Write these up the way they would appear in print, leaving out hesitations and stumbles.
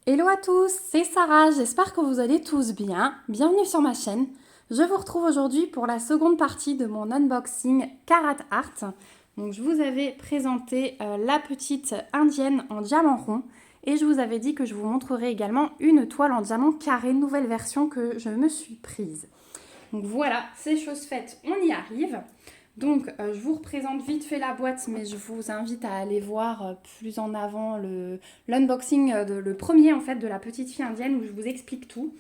Hello à tous, c'est Sarah, j'espère que vous allez tous bien. Bienvenue sur ma chaîne. Je vous retrouve aujourd'hui pour la seconde partie de mon unboxing Karat Art. Donc je vous avais présenté la petite indienne en diamant rond et je vous avais dit que je vous montrerai également une toile en diamant carré, nouvelle version que je me suis prise. Donc voilà, c'est chose faite, on y arrive. Donc, je vous représente vite fait la boîte, mais je vous invite à aller voir plus en avant l'unboxing, le premier en fait de la petite fille indienne où je vous explique tout.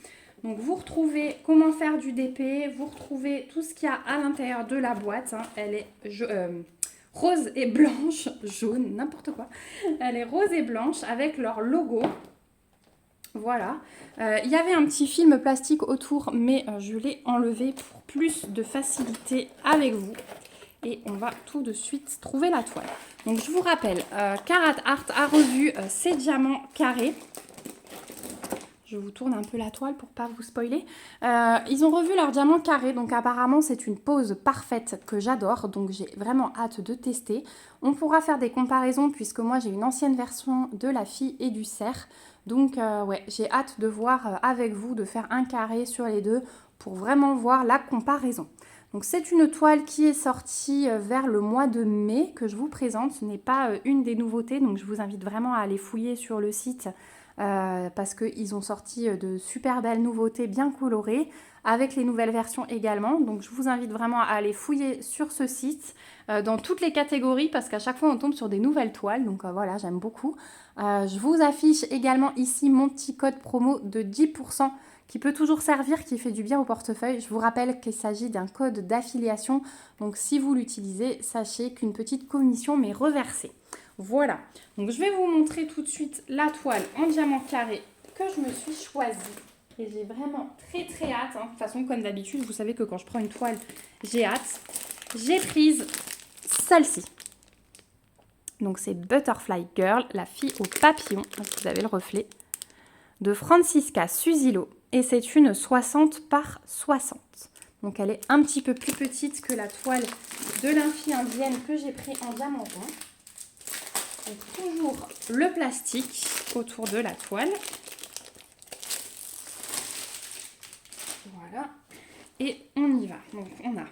Donc, vous retrouvez comment faire du DP, vous retrouvez tout ce qu'il y a à l'intérieur de la boîte. Hein. Elle est rose et blanche, jaune, n'importe quoi. Elle est rose et blanche avec leur logo. Voilà. Il y avait un petit film plastique autour, mais je l'ai enlevé pour plus de facilité avec vous. Et on va tout de suite trouver la toile. Donc je vous rappelle, Karat Art a revu ses diamants carrés. Je vous tourne un peu la toile pour pas vous spoiler. Ils ont revu leurs diamants carrés, donc apparemment c'est une pose parfaite que j'adore, donc j'ai vraiment hâte de tester. On pourra faire des comparaisons puisque moi j'ai une ancienne version de la fille et du cerf. Donc ouais, j'ai hâte de voir avec vous, de faire un carré sur les deux pour vraiment voir la comparaison. Donc c'est une toile qui est sortie vers le mois de mai que je vous présente. Ce n'est pas une des nouveautés, donc je vous invite vraiment à aller fouiller sur le site parce qu'ils ont sorti de super belles nouveautés bien colorées avec les nouvelles versions également. Donc je vous invite vraiment à aller fouiller sur ce site dans toutes les catégories parce qu'à chaque fois on tombe sur des nouvelles toiles. Donc voilà, j'aime beaucoup. Je vous affiche également ici mon petit code promo de 10% qui peut toujours servir, qui fait du bien au portefeuille. Je vous rappelle qu'il s'agit d'un code d'affiliation. Donc si vous l'utilisez, sachez qu'une petite commission m'est reversée. Voilà. Donc je vais vous montrer tout de suite la toile en diamant carré que je me suis choisie. Et j'ai vraiment très hâte. Hein. De toute façon, comme d'habitude, vous savez que quand je prends une toile, j'ai hâte. J'ai prise celle-ci. Donc c'est Butterfly Girl, la fille au papillon. Vous avez le reflet. De Francisca Susilo. Et c'est une 60 par 60. Donc elle est un petit peu plus petite que la toile de l'infie indienne que j'ai pris en diamant rond. Donc toujours le plastique autour de la toile. Voilà. Et on y va. Donc on a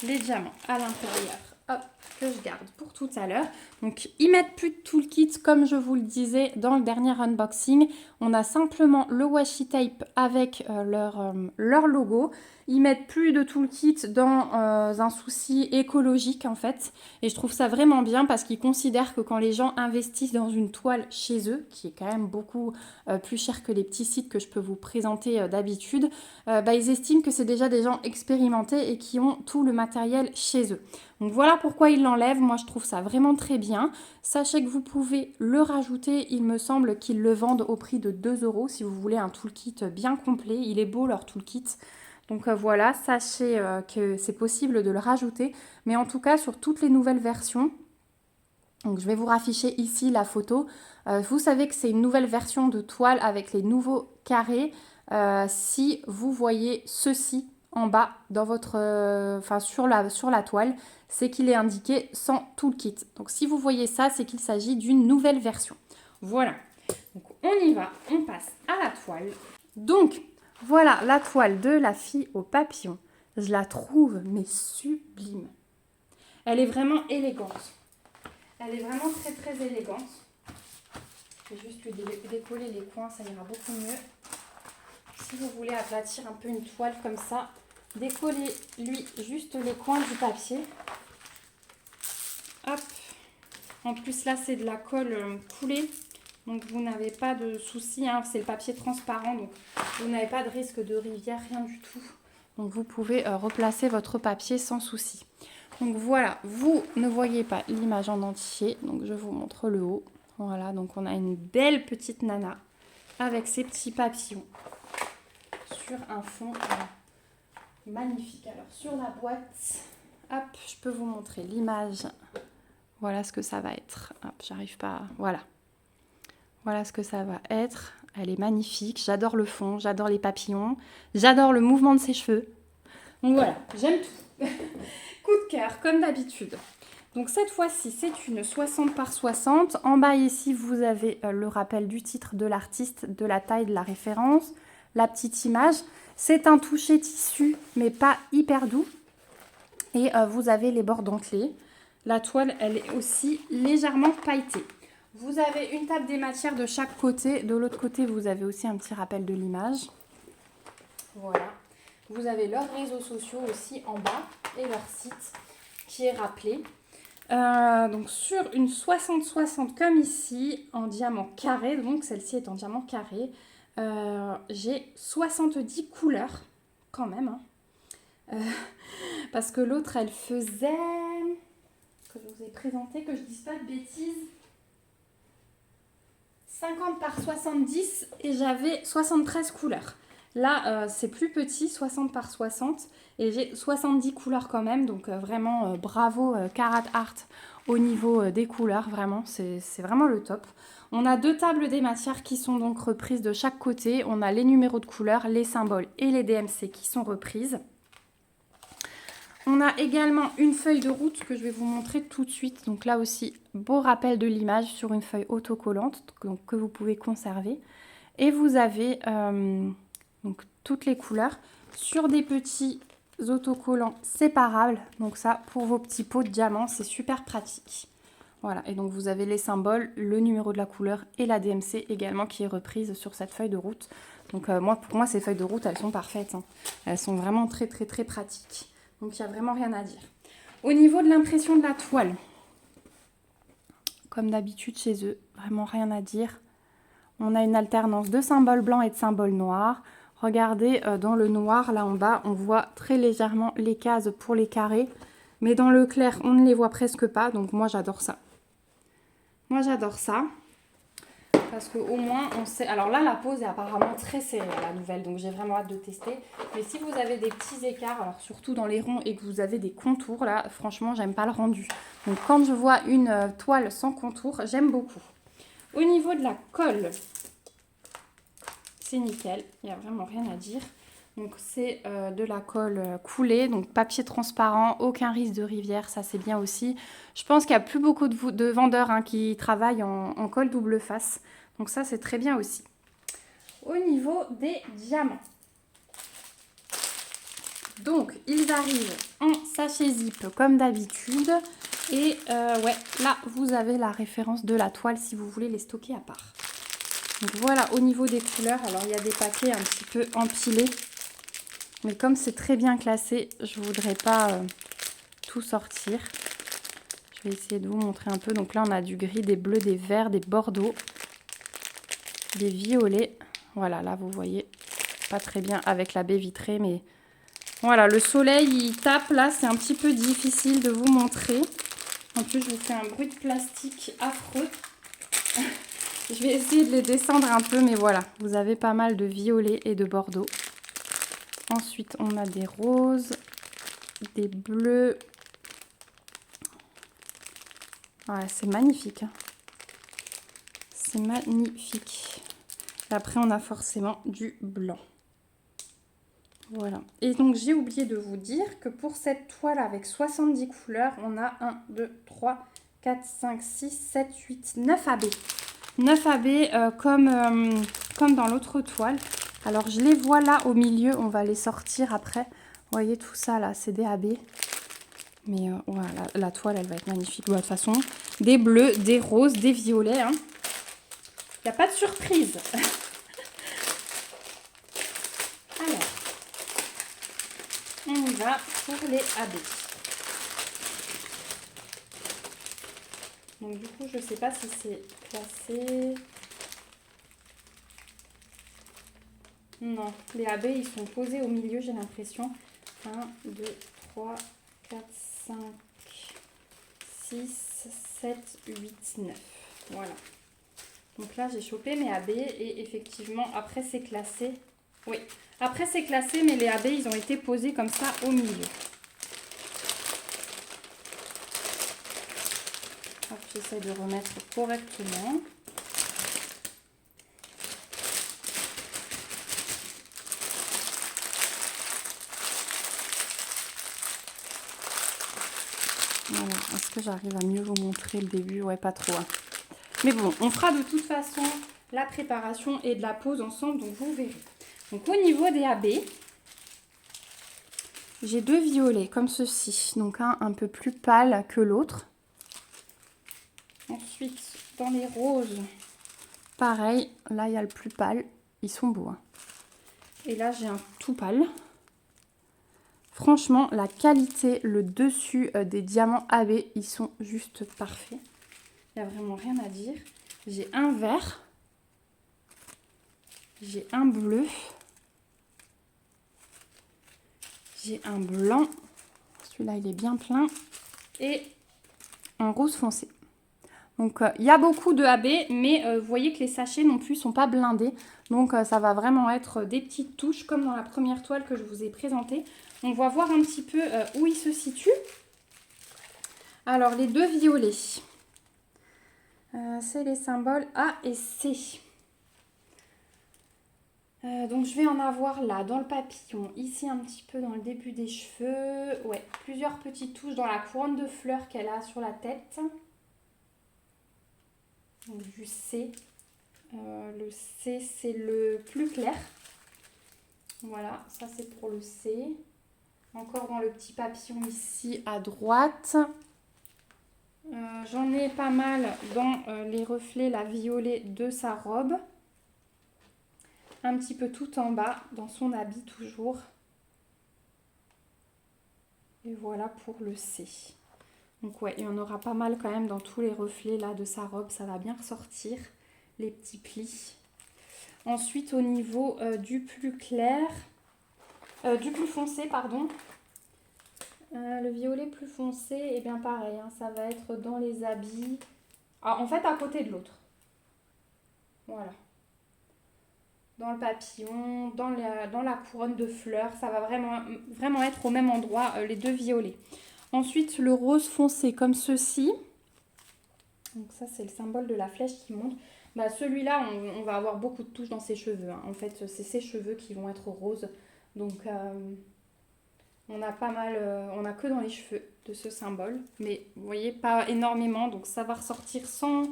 les diamants à l'intérieur. Hop, que je garde pour tout à l'heure. Donc, ils mettent plus de toolkit comme je vous le disais dans le dernier unboxing. On a simplement le washi tape avec leur logo. Ils mettent plus de toolkit dans un souci écologique en fait. Et je trouve ça vraiment bien parce qu'ils considèrent que quand les gens investissent dans une toile chez eux, qui est quand même beaucoup plus cher que les petits sites que je peux vous présenter d'habitude, ils estiment que c'est déjà des gens expérimentés et qui ont tout le matériel chez eux. Donc voilà pourquoi ils l'enlèvent. Moi je trouve ça vraiment très bien. Sachez que vous pouvez le rajouter. Il me semble qu'ils le vendent au prix de 2 € si vous voulez un toolkit bien complet. Il est beau leur toolkit. Donc voilà, sachez que c'est possible de le rajouter. Mais en tout cas sur toutes les nouvelles versions, donc je vais vous rafficher ici la photo. Vous savez que c'est une nouvelle version de toile avec les nouveaux carrés. Si vous voyez ceci en bas dans votre, sur la toile, c'est qu'il est indiqué sans toolkit. Donc si vous voyez ça, c'est qu'il s'agit d'une nouvelle version. Voilà. Donc on y va, on passe à la toile. Donc voilà la toile de la fille au papillon. Je la trouve mais sublime. Elle est vraiment élégante. Elle est vraiment très élégante. Je vais juste lui décoller les coins, ça ira beaucoup mieux. Si vous voulez aplatir un peu une toile comme ça, décollez-lui juste les coins du papier. Hop. En plus là c'est de la colle coulée, donc vous n'avez pas de souci, hein. C'est le papier transparent, donc vous n'avez pas de risque de rivière, rien du tout. Donc vous pouvez replacer votre papier sans souci. Donc voilà, vous ne voyez pas l'image en entier, donc je vous montre le haut. Voilà, donc on a une belle petite nana avec ses petits papillons sur un fond magnifique. Alors sur la boîte, hop, je peux vous montrer l'image. Voilà ce que ça va être. Hop, j'arrive pas. Voilà. Voilà ce que ça va être. Elle est magnifique. J'adore le fond, j'adore les papillons, j'adore le mouvement de ses cheveux. Donc voilà, j'aime tout. Coup de cœur, comme d'habitude. Donc cette fois-ci, c'est une 60 par 60. En bas ici, vous avez le rappel du titre de l'artiste, de la taille, de la référence, la petite image. C'est un toucher tissu, mais pas hyper doux. Et vous avez les bords dentelés. La toile, elle est aussi légèrement pailletée. Vous avez une table des matières de chaque côté. De l'autre côté, vous avez aussi un petit rappel de l'image. Voilà. Vous avez leurs réseaux sociaux aussi en bas et leur site qui est rappelé. Donc sur une 60-60 comme ici, en diamant carré, donc celle-ci est en diamant carré, j'ai 70 couleurs quand même. Hein. Parce que l'autre, elle faisait, que je vous ai présenté, que je ne dise pas de bêtises, 50 par 70 et j'avais 73 couleurs. Là, c'est plus petit, 60 par 60 et j'ai 70 couleurs quand même. Donc vraiment, bravo Carat Art au niveau des couleurs. Vraiment, c'est vraiment le top. On a 2 tables des matières qui sont donc reprises de chaque côté. On a les numéros de couleurs, les symboles et les DMC qui sont reprises. On a également une feuille de route que je vais vous montrer tout de suite. Donc là aussi, beau rappel de l'image sur une feuille autocollante donc, que vous pouvez conserver. Et vous avez donc, toutes les couleurs sur des petits autocollants séparables. Donc ça, pour vos petits pots de diamants, c'est super pratique. Voilà, et donc vous avez les symboles, le numéro de la couleur et la DMC également qui est reprise sur cette feuille de route. Donc pour moi, ces feuilles de route, elles sont parfaites. Hein. Elles sont vraiment très pratiques. Donc, il n'y a vraiment rien à dire. Au niveau de l'impression de la toile, comme d'habitude chez eux, vraiment rien à dire. On a une alternance de symboles blancs et de symboles noirs. Regardez, dans le noir, là en bas, on voit très légèrement les cases pour les carrés. Mais dans le clair, on ne les voit presque pas. Donc, moi, j'adore ça. Moi, j'adore ça. Parce qu'au moins, on sait... Alors là, la pose est apparemment très serrée à la nouvelle. Donc, j'ai vraiment hâte de tester. Mais si vous avez des petits écarts, alors surtout dans les ronds, et que vous avez des contours, là, franchement, j'aime pas le rendu. Donc, quand je vois une toile sans contour, j'aime beaucoup. Au niveau de la colle, c'est nickel. Il n'y a vraiment rien à dire. Donc, c'est de la colle coulée. Donc, papier transparent, aucun risque de rivière. Ça, c'est bien aussi. Je pense qu'il n'y a plus beaucoup de vendeurs hein, qui travaillent en colle double face. Donc ça, c'est très bien aussi. Au niveau des diamants. Donc, ils arrivent en sachet zip comme d'habitude. Et ouais, là, vous avez la référence de la toile si vous voulez les stocker à part. Donc voilà, au niveau des couleurs, alors il y a des paquets un petit peu empilés. Mais comme c'est très bien classé, je ne voudrais pas tout sortir. Je vais essayer de vous montrer un peu. Donc là, on a du gris, des bleus, des verts, des bordeaux. Des violets, voilà, là vous voyez, pas très bien avec la baie vitrée, mais voilà, le soleil il tape là, c'est un petit peu difficile de vous montrer. En plus, je vous fais un bruit de plastique affreux. Je vais essayer de les descendre un peu, mais voilà, vous avez pas mal de violets et de bordeaux. Ensuite, on a des roses, des bleus. Voilà, c'est magnifique. Hein. C'est magnifique. Et après, on a forcément du blanc. Voilà. Et donc, j'ai oublié de vous dire que pour cette toile avec 70 couleurs, on a 1, 2, 3, 4, 5, 6, 7, 8, 9 AB. 9 AB comme dans l'autre toile. Alors, je les vois là au milieu. On va les sortir après. Vous voyez tout ça là, c'est des AB. Mais voilà, la toile, elle va être magnifique. De toute façon, des bleus, des roses, des violets. Hein. Il n'y a pas de surprise. Alors, on y va pour les AB. Donc du coup, je ne sais pas si c'est classé. Non, les AB, ils sont posés au milieu, j'ai l'impression. 1, 2, 3, 4, 5, 6, 7, 8, 9. Voilà. Donc là, j'ai chopé mes AB et effectivement, après, c'est classé. Oui, après, c'est classé, mais les AB, ils ont été posés comme ça au milieu. J'essaie de remettre correctement. Voilà. Est-ce que j'arrive à mieux vous montrer le début? Ouais, pas trop. Hein. Mais bon, on fera de toute façon la préparation et de la pose ensemble, donc vous verrez. Donc au niveau des AB, j'ai 2 violets comme ceci. Donc un peu plus pâle que l'autre. Ensuite, dans les roses, pareil. Là, il y a le plus pâle. Ils sont beaux. Hein. Et là, j'ai un tout pâle. Franchement, la qualité, le dessus des diamants AB, ils sont juste parfaits. Il n'y a vraiment rien à dire. J'ai un vert. J'ai un bleu. J'ai un blanc. Celui-là, il est bien plein. Et un rose foncé. Donc, il y a beaucoup de AB, mais vous voyez que les sachets non plus ne sont pas blindés. Donc, ça va vraiment être des petites touches, comme dans la première toile que je vous ai présentée. On va voir un petit peu où ils se situent. Alors, les 2 violets, c'est les symboles A et C. Donc, je vais en avoir là, dans le papillon, ici un petit peu dans le début des cheveux. Ouais, plusieurs petites touches dans la couronne de fleurs qu'elle a sur la tête. Donc, du C. Le C, c'est le plus clair. Voilà, ça c'est pour le C. Encore dans le petit papillon ici à droite. J'en ai pas mal dans les reflets, la violet de sa robe. Un petit peu tout en bas, dans son habit toujours. Et voilà pour le C. Donc ouais, il y en aura pas mal quand même dans tous les reflets là de sa robe. Ça va bien ressortir, les petits plis. Ensuite, au niveau du plus clair, du plus foncé, pardon. Le violet plus foncé, et bien pareil, hein, ça va être dans les habits. Ah, en fait, à côté de l'autre. Voilà. Dans le papillon, dans la couronne de fleurs, ça va vraiment être au même endroit, les 2 violets. Ensuite, le rose foncé comme ceci. Donc ça, c'est le symbole de la flèche qui monte. Bah, celui-là, on va avoir beaucoup de touches dans ses cheveux. Hein. En fait, c'est ses cheveux qui vont être roses. Donc, on a pas mal... on a que dans les cheveux de ce symbole. Mais, vous voyez, pas énormément. Donc, ça va ressortir sans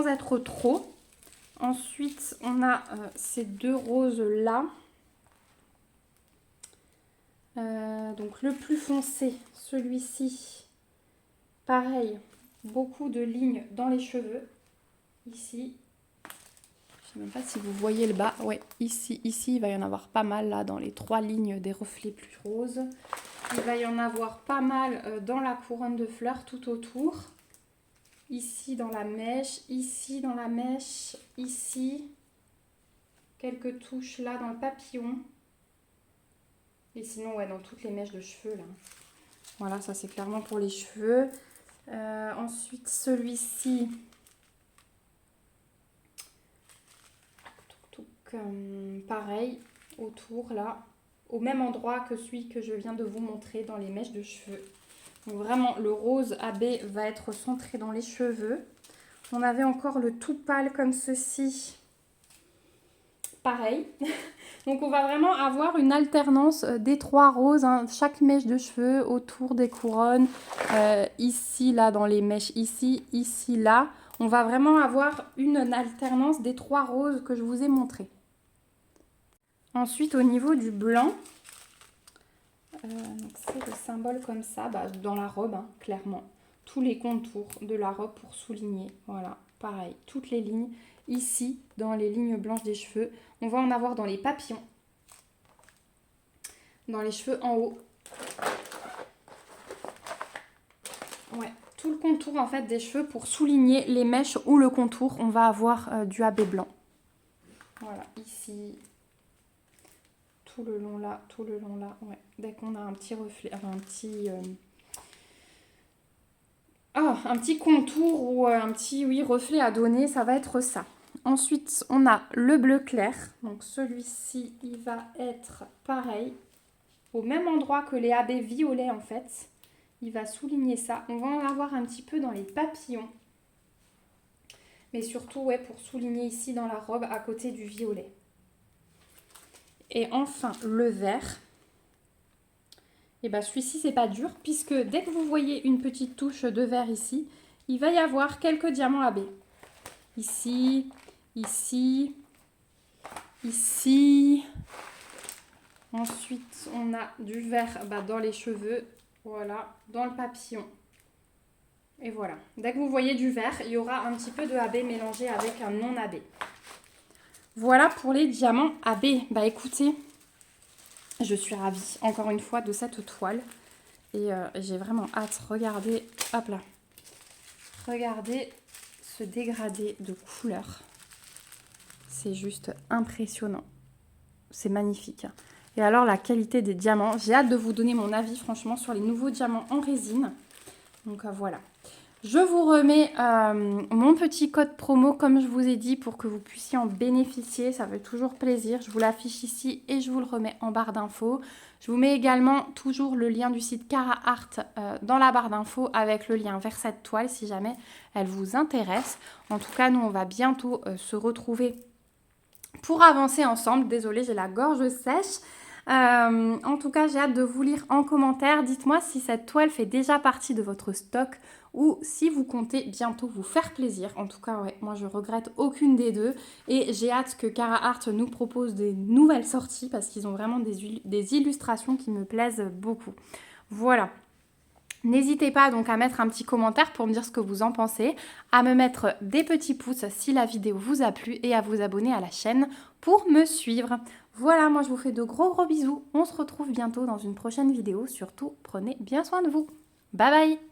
être trop. Ensuite, on a ces 2 roses-là. Donc, le plus foncé, celui-ci, pareil, beaucoup de lignes dans les cheveux. Ici, je ne sais même pas si vous voyez le bas. Ouais, ici, il va y en avoir pas mal là dans les 3 lignes des reflets plus roses. Il va y en avoir pas mal dans la couronne de fleurs tout autour. Ici dans la mèche, ici dans la mèche, ici. Quelques touches là dans le papillon. Et sinon, ouais, dans toutes les mèches de cheveux là. Voilà, ça c'est clairement pour les cheveux. Ensuite, celui-ci. Pareil, autour là, au même endroit que celui que je viens de vous montrer dans les mèches de cheveux. Donc vraiment, le rose AB va être centré dans les cheveux. On avait encore le tout pâle comme ceci. Pareil. Donc on va vraiment avoir une alternance des 3 roses, hein, chaque mèche de cheveux autour des couronnes, ici, là, dans les mèches, ici, là. On va vraiment avoir une alternance des 3 roses que je vous ai montrées. Ensuite, au niveau du blanc, c'est le symbole comme ça, dans la robe, hein, clairement. Tous les contours de la robe pour souligner, voilà, pareil, toutes les lignes. Ici, dans les lignes blanches des cheveux, on va en avoir dans les papillons, dans les cheveux en haut. Ouais, tout le contour en fait des cheveux pour souligner les mèches ou le contour, on va avoir du AB blanc. Voilà, ici, tout le long là, ouais. Dès qu'on a un petit reflet, enfin un petit contour ou un petit reflet à donner, ça va être ça. Ensuite, on a le bleu clair. Donc celui-ci, il va être pareil, au même endroit que les AB violets en fait. Il va souligner ça. On va en avoir un petit peu dans les papillons. Mais surtout, ouais, pour souligner ici dans la robe à côté du violet. Et enfin, le vert. Et bien celui-ci c'est pas dur puisque dès que vous voyez une petite touche de vert ici, il va y avoir quelques diamants AB. Ici, ici, ici. Ensuite on a du vert dans les cheveux, voilà, dans le papillon. Et voilà, dès que vous voyez du vert, il y aura un petit peu de AB mélangé avec un non AB. Voilà pour les diamants AB. Bah écoutez, je suis ravie encore une fois de cette toile. Et j'ai vraiment hâte. Regardez, hop là. Regardez ce dégradé de couleurs. C'est juste impressionnant. C'est magnifique. Et alors la qualité des diamants. J'ai hâte de vous donner mon avis franchement sur les nouveaux diamants en résine. Donc voilà. Je vous remets mon petit code promo comme je vous ai dit pour que vous puissiez en bénéficier. Ça fait toujours plaisir. Je vous l'affiche ici et je vous le remets en barre d'infos. Je vous mets également toujours le lien du site Cara Art dans la barre d'infos avec le lien vers cette toile si jamais elle vous intéresse. En tout cas, nous on va bientôt se retrouver pour avancer ensemble. Désolée, j'ai la gorge sèche. En tout cas, j'ai hâte de vous lire en commentaire. Dites-moi si cette toile fait déjà partie de votre stock ou si vous comptez bientôt vous faire plaisir. En tout cas, ouais, moi je regrette aucune des deux et j'ai hâte que Cara Art nous propose des nouvelles sorties parce qu'ils ont vraiment des illustrations qui me plaisent beaucoup. Voilà. N'hésitez pas donc à mettre un petit commentaire pour me dire ce que vous en pensez, à me mettre des petits pouces si la vidéo vous a plu et à vous abonner à la chaîne pour me suivre. Voilà, moi je vous fais de gros bisous. On se retrouve bientôt dans une prochaine vidéo. Surtout, prenez bien soin de vous. Bye bye!